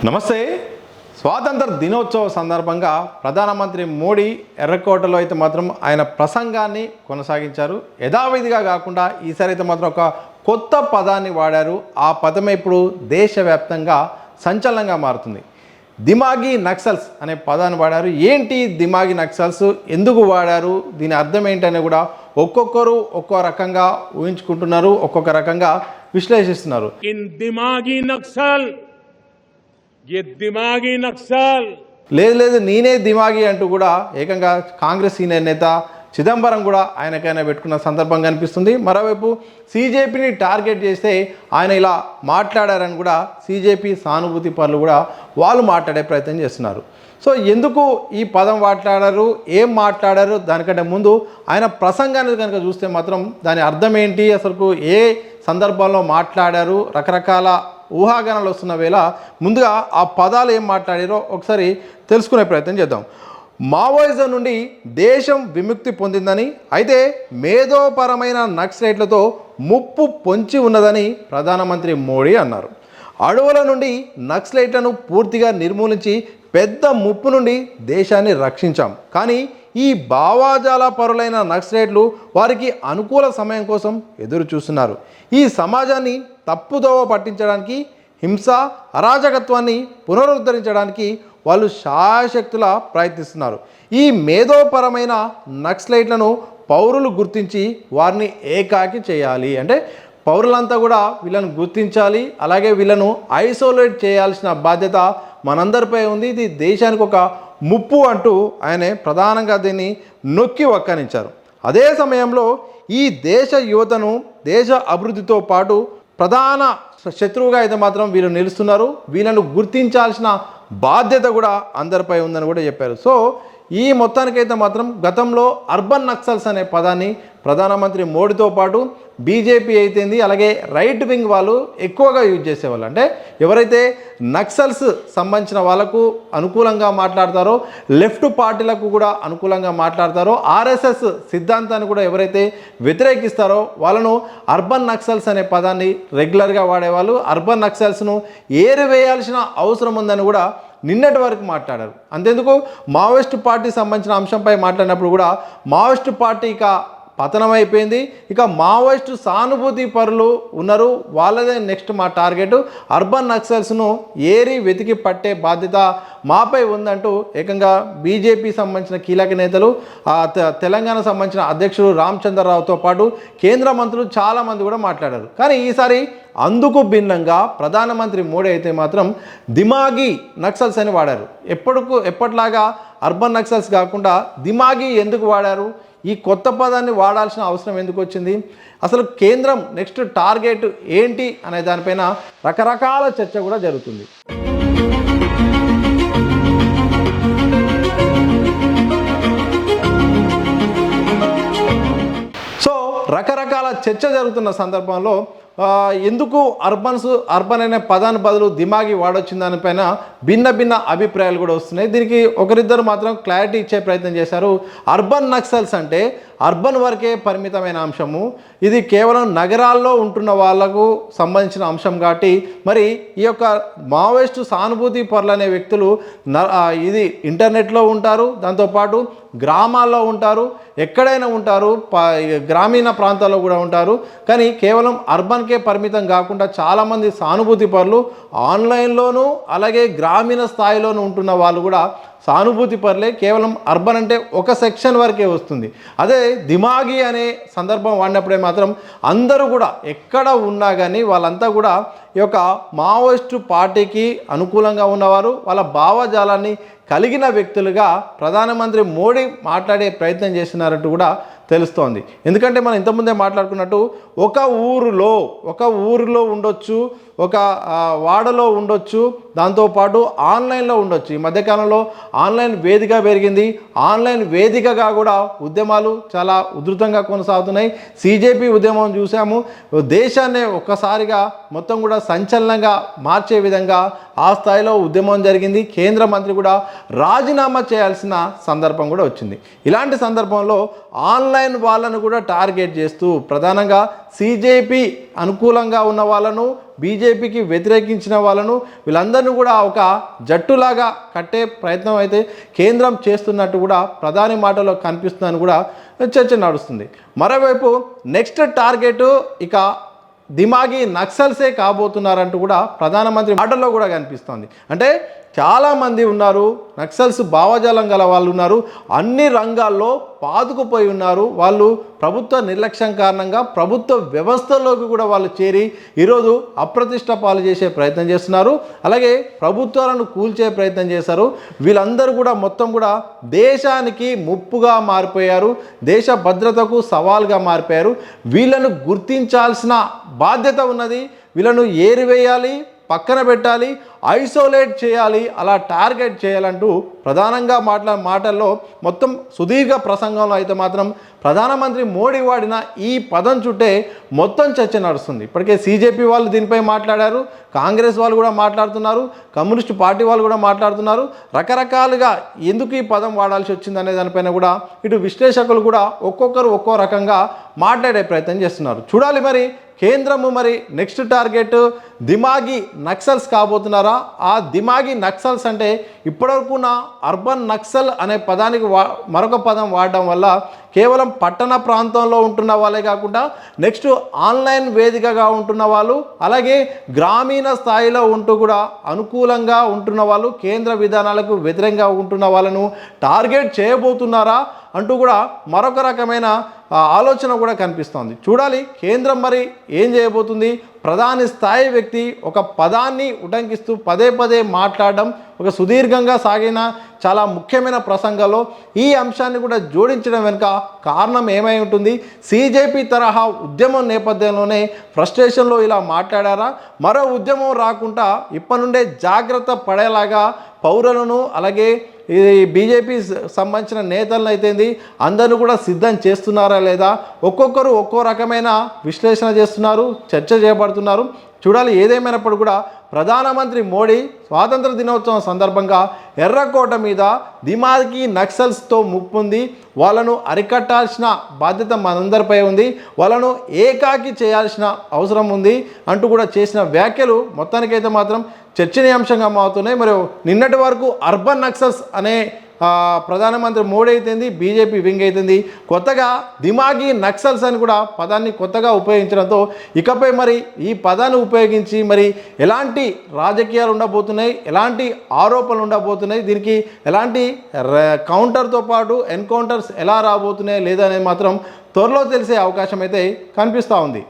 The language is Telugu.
నమస్తే. స్వాతంత్ర దినోత్సవ సందర్భంగా ప్రధానమంత్రి మోడీ ఎర్రకోటలో అయితే మాత్రం ఆయన ప్రసంగాన్ని కొనసాగించారు. యథావిధిగా కాకుండా ఈసారి అయితే మాత్రం ఒక కొత్త పదాన్ని వాడారు. ఆ పదమే ఇప్పుడు దేశవ్యాప్తంగా సంచలనంగా మారుతుంది. దిమాగి నక్సల్స్ అనే పదాన్ని వాడారు. ఏంటి దిమాగి నక్సల్స్, ఎందుకు వాడారు, దీని అర్థం ఏంటనే కూడా ఒక్కొక్కరు ఒక్కో రకంగా ఊహించుకుంటున్నారు, ఒక్కొక్క రకంగా విశ్లేషిస్తున్నారు. లేదు నేనే దిమాగి అంటూ కూడా ఏకంగా కాంగ్రెస్ సీనియర్ నేత చిదంబరం కూడా ఆయనకైనా పెట్టుకున్న సందర్భం కనిపిస్తుంది. మరోవైపు సీజేపీని టార్గెట్ చేస్తే ఆయన ఇలా మాట్లాడారని కూడా సీజేపీ సానుభూతి పరులు కూడా వాళ్ళు మాట్లాడే ప్రయత్నం చేస్తున్నారు. సో ఎందుకు ఈ పదం మాట్లాడారు, ఏం మాట్లాడారు, దానికంటే ముందు ఆయన ప్రసంగాన్ని కనుక చూస్తే మాత్రం దాని అర్థం ఏంటి, అసలు ఏ సందర్భంలో మాట్లాడారు, రకరకాల ఊహాగానాలు వస్తున్న వేళ ముందుగా ఆ పదాలు ఏం మాట్లాడారో ఒకసారి తెలుసుకునే ప్రయత్నం చేద్దాం. మావోయిజం నుండి దేశం విముక్తి పొందిందని, అయితే మేధోపరమైన నక్సలైట్లతో ముప్పు పొంచి ఉన్నదని ప్రధానమంత్రి మోడీ అన్నారు. అడవుల నుండి నక్సలైట్లను పూర్తిగా నిర్మూలించి పెద్ద ముప్పు నుండి దేశాన్ని రక్షించాం. కానీ ఈ భావాజాల పరులైన నక్సలైట్లు వారికి అనుకూల సమయం కోసం ఎదురు చూస్తున్నారు. ఈ సమాజాన్ని తప్పుదోవ పట్టించడానికి, హింస అరాజకత్వాన్ని పునరుద్ధరించడానికి వాళ్ళు శాయశక్తులా ప్రయత్నిస్తున్నారు. ఈ మేధోపరమైన నక్సలైట్లను పౌరులు గుర్తించి వారిని ఏకాకి చేయాలి. అంటే పౌరులంతా కూడా వీళ్ళను గుర్తించాలి, అలాగే వీళ్ళను ఐసోలేట్ చేయాల్సిన బాధ్యత మనందరిపై ఉంది. ఇది దేశానికి ఒక ముప్పు అంటూ ఆయనే ప్రధానంగా దీన్ని నొక్కి వక్కానించారు. అదే సమయంలో ఈ దేశ యువతను దేశ అభివృద్ధితో పాటు ప్రధాన శత్రువుగా అయితే మాత్రం వీళ్ళు నిలుస్తున్నారు. వీళ్ళను గుర్తించాల్సిన బాధ్యత కూడా అందరిపై ఉందని కూడా చెప్పారు. సో ఈ మొత్తానికైతే మాత్రం గతంలో అర్బన్ నక్సల్స్ అనే పదాన్ని ప్రధానమంత్రి మోడీతో పాటు బీజేపీ అయితేంది, అలాగే రైట్ వింగ్ వాళ్ళు ఎక్కువగా యూజ్ చేసేవాళ్ళు. అంటే ఎవరైతే నక్సల్స్ సంబంధించిన వాళ్ళకు అనుకూలంగా మాట్లాడతారో, లెఫ్ట్ పార్టీలకు కూడా అనుకూలంగా మాట్లాడతారో, ఆర్ఎస్ఎస్ సిద్ధాంతాన్ని కూడా ఎవరైతే వ్యతిరేకిస్తారో వాళ్ళను అర్బన్ నక్సల్స్ అనే పదాన్ని రెగ్యులర్గా వాడేవాళ్ళు. అర్బన్ నక్సల్స్ను ఏరివేయాల్సిన అవసరం ఉందని కూడా నిన్నటి వరకు మాట్లాడారు. అంతెందుకు మావోయిస్ట్ పార్టీ సంబంధించిన అంశంపై మాట్లాడినప్పుడు కూడా మావోయిస్ట్ పార్టీ ఇక పతనం అయిపోయింది, ఇక మావోయిస్టు సానుభూతి పరులు ఉన్నారు, వాళ్ళదే నెక్స్ట్ మా టార్గెట్, అర్బన్ నక్సల్స్ను ఏరి వెతికి పట్టే బాధ్యత మాపై ఉందంటూ ఏకంగా బీజేపీ సంబంధించిన కీలక నేతలు, తెలంగాణ సంబంధించిన అధ్యక్షుడు రామచంద్రరావుతో పాటు కేంద్ర మంత్రులు చాలామంది కూడా మాట్లాడారు. కానీ ఈసారి అందుకు భిన్నంగా ప్రధానమంత్రి మోడీ అయితే మాత్రం దిమాగి నక్సల్స్ అని వాడారు. ఎప్పటిలాగా అర్బన్ నక్సల్స్ కాకుండా దిమాగి ఎందుకు వాడారు, ఈ కొత్త పదాన్ని వాడాల్సిన అవసరం ఎందుకు వచ్చింది, అసలు కేంద్రం నెక్స్ట్ టార్గెట్ ఏంటి అనే దానిపైన రకరకాల చర్చ కూడా జరుగుతుంది. సో రకరకాల చర్చ జరుగుతున్న సందర్భంలో ఎందుకు అర్బన్ అనే పదాన్ని బదులు దిమాగి వాడొచ్చిన దానిపైన భిన్న అభిప్రాయాలు కూడా వస్తున్నాయి. దీనికి ఒకరిద్దరు మాత్రం క్లారిటీ ఇచ్చే ప్రయత్నం చేశారు. అర్బన్ నక్సల్స్ అంటే అర్బన్ వరకే పరిమితమైన అంశము, ఇది కేవలం నగరాల్లో ఉంటున్న వాళ్లకు సంబంధించిన అంశం కాబట్టి మరి ఈ యొక్క మావోయిస్టు సానుభూతి పరులు అనే వ్యక్తులు ఇది ఇంటర్నెట్లో ఉంటారు, దాంతోపాటు గ్రామాల్లో ఉంటారు, ఎక్కడైనా ఉంటారు, గ్రామీణ ప్రాంతాల్లో కూడా ఉంటారు. కానీ కేవలం అర్బన్కే పరిమితం కాకుండా చాలామంది సానుభూతి పరులు ఆన్లైన్లోనూ అలాగే గ్రామీణ స్థాయిలోనూ ఉంటున్న వాళ్ళు కూడా సానుభూతి పరులే. కేవలం అర్బన్ అంటే ఒక సెక్షన్ వరకే వస్తుంది. అదే దిమాగి అనే సందర్భం వాడినప్పుడే మాత్రం అందరూ కూడా ఎక్కడ ఉన్నా కానీ వాళ్ళంతా కూడా ఈ యొక్క మావోయిస్టు పార్టీకి అనుకూలంగా ఉన్నవారు, వాళ్ళ భావజాలాన్ని కలిగిన వ్యక్తులుగా ప్రధానమంత్రి మోడీ మాట్లాడే ప్రయత్నం చేస్తున్నారంటూ కూడా తెలుస్తోంది. ఎందుకంటే మనం ఇంతకుముందే మాట్లాడుకున్నట్టు ఒక ఊరిలో ఉండొచ్చు, ఒక వాడలో ఉండొచ్చు, దాంతోపాటు ఆన్లైన్లో ఉండొచ్చు. ఈ మధ్యకాలంలో ఆన్లైన్ వేదిక పెరిగింది, ఆన్లైన్ వేదికగా కూడా ఉద్యమాలు చాలా ఉధృతంగా కొనసాగుతున్నాయి. సీజేపీ ఉద్యమం చూసాము, దేశాన్ని ఒక్కసారిగా మొత్తం కూడా సంచలనంగా మార్చే విధంగా ఆ స్థాయిలో ఉద్యమం జరిగింది. కేంద్ర మంత్రి కూడా రాజీనామా చేయాల్సిన సందర్భం కూడా వచ్చింది. ఇలాంటి సందర్భంలో ఆన్లైన్ వాళ్ళను కూడా టార్గెట్ చేస్తూ ప్రధానంగా సీజేపీ అనుకూలంగా ఉన్న వాళ్ళను బీజేపీకి వ్యతిరేకించిన వాళ్ళను వీళ్ళందరినీ కూడా ఒక జట్టులాగా కట్టే ప్రయత్నం అయితే కేంద్రం చేస్తున్నట్టు కూడా ప్రధాని మాటలో కనిపిస్తుందని కూడా చర్చ నడుస్తుంది. మరోవైపు నెక్స్ట్ టార్గెట్ ఇక దిమాగి నక్సల్సే కాబోతున్నారంటూ కూడా ప్రధానమంత్రి మాటల్లో కూడా కనిపిస్తోంది. అంటే చాలామంది ఉన్నారు, నక్సల్స్ భావజాలం గల వాళ్ళు ఉన్నారు, అన్ని రంగాల్లో పాతుకుపోయి ఉన్నారు. వాళ్ళు ప్రభుత్వ నిర్లక్ష్యం కారణంగా ప్రభుత్వ వ్యవస్థలోకి కూడా వాళ్ళు చేరి ఈరోజు అప్రతిష్ట పాలు చేసే ప్రయత్నం చేస్తున్నారు. అలాగే ప్రభుత్వాలను కూల్చే ప్రయత్నం చేశారు. వీళ్ళందరూ కూడా మొత్తం కూడా దేశానికి ముప్పుగా మారిపోయారు, దేశ భద్రతకు సవాల్గా మారిపోయారు. వీళ్ళను గుర్తించాల్సిన బాధ్యత ఉన్నది. వీళ్ళను ఏరివేయాలి, పక్కన పెట్టాలి, ఐసోలేట్ చేయాలి, అలా టార్గెట్ చేయాలంటూ ప్రధానంగా మాటల్లో మొత్తం సుదీర్ఘ ప్రసంగంలో అయితే మాత్రం ప్రధానమంత్రి మోడీ వాడిన ఈ పదం చుట్టే మొత్తం చర్చ నడుస్తుంది. ఇప్పటికే సీజేపీ వాళ్ళు దీనిపై మాట్లాడారు, కాంగ్రెస్ వాళ్ళు కూడా మాట్లాడుతున్నారు, కమ్యూనిస్ట్ పార్టీ వాళ్ళు కూడా మాట్లాడుతున్నారు. రకరకాలుగా ఎందుకు ఈ పదం వాడాల్సి వచ్చింది అనే దానిపైన కూడా ఇటు విశ్లేషకులు కూడా ఒక్కొక్కరు ఒక్కో రకంగా మాట్లాడే ప్రయత్నం చేస్తున్నారు. చూడాలి మరి కేంద్రము మరి నెక్స్ట్ టార్గెట్ దిమాగి నక్సల్స్ కాబోతున్నారా? ఆ దిమాగి నక్సల్స్ అంటే ఇప్పటివరకున్న అర్బన్ నక్సల్ అనే పదానికి మరొక పదం వాడడం వల్ల కేవలం పట్టణ ప్రాంతంలో ఉంటున్న వాళ్ళే కాకుండా నెక్స్ట్ ఆన్లైన్ వేదికగా ఉంటున్న వాళ్ళు, అలాగే గ్రామీణ స్థాయిలో ఉంటూ కూడా అనుకూలంగా ఉంటున్న వాళ్ళు, కేంద్ర విధానాలకు వ్యతిరేకంగా ఉంటున్న వాళ్ళను టార్గెట్ చేయబోతున్నారా అంటూ కూడా మరొక రకమైన ఆలోచన కూడా కనిపిస్తోంది. చూడాలి కేంద్రం మరి ఏం చేయబోతుంది. ప్రధాని స్థాయి వ్యక్తి ఒక పదాన్ని ఉటంకిస్తూ పదే పదే మాట్లాడడం, ఒక సుదీర్ఘంగా సాగిన చాలా ముఖ్యమైన ప్రసంగంలో ఈ అంశాన్ని కూడా జోడించడం వెనుక కారణం ఏమై ఉంటుంది? సీజేపీ తరహా ఉద్యమం నేపథ్యంలోనే ఫ్రస్ట్రేషన్లో ఇలా మాట్లాడారా? మరో ఉద్యమం రాకుండా ఇప్పటి నుండే జాగ్రత్త పడేలాగా పౌరులను అలాగే ఈ బీజేపీ సంబంధించిన నేతలను అయితేంది అందరిని కూడా సిద్ధం చేస్తున్నారా లేదా? ఒక్కొక్కరు ఒక్కో రకమైన విశ్లేషణ చేస్తున్నారు, చర్చ చేయబడుతున్నారు. చూడాలి. ఏదేమైనప్పుడు కూడా ప్రధానమంత్రి మోడీ స్వాతంత్ర దినోత్సవం సందర్భంగా ఎర్రకోట మీద దిమాగి నక్సల్స్తో ముప్పుంది, వాళ్ళను అరికట్టాల్సిన బాధ్యత మనందరిపై ఉంది, వాళ్ళను ఏకాకి చేయాల్సిన అవసరం ఉంది అంటూ కూడా చేసిన వ్యాఖ్యలు మొత్తానికైతే మాత్రం చర్చనీయాంశంగా మారుతున్నాయి. మరి నిన్నటి వరకు అర్బన్ నక్సల్స్ అనే ప్రధానమంత్రి మోడీ అయితేంది, బీజేపీ వింగ్ అయితేంది కొత్తగా దిమాగి నక్సల్స్ అని కూడా పదాన్ని కొత్తగా ఉపయోగించడంతో ఇకపై మరి ఈ పదాన్ని ఉపయోగించి మరి ఎలాంటి రాజకీయాలు ఉండబోతున్నాయి, ఎలాంటి ఆరోపణలు ఉండబోతున్నాయి, దీనికి ఎలాంటి కౌంటర్తో పాటు ఎన్కౌంటర్స్ ఎలా రాబోతున్నాయి లేదా అనేది మాత్రం త్వరలో తెలిసే అవకాశం అయితే కనిపిస్తూ ఉంది.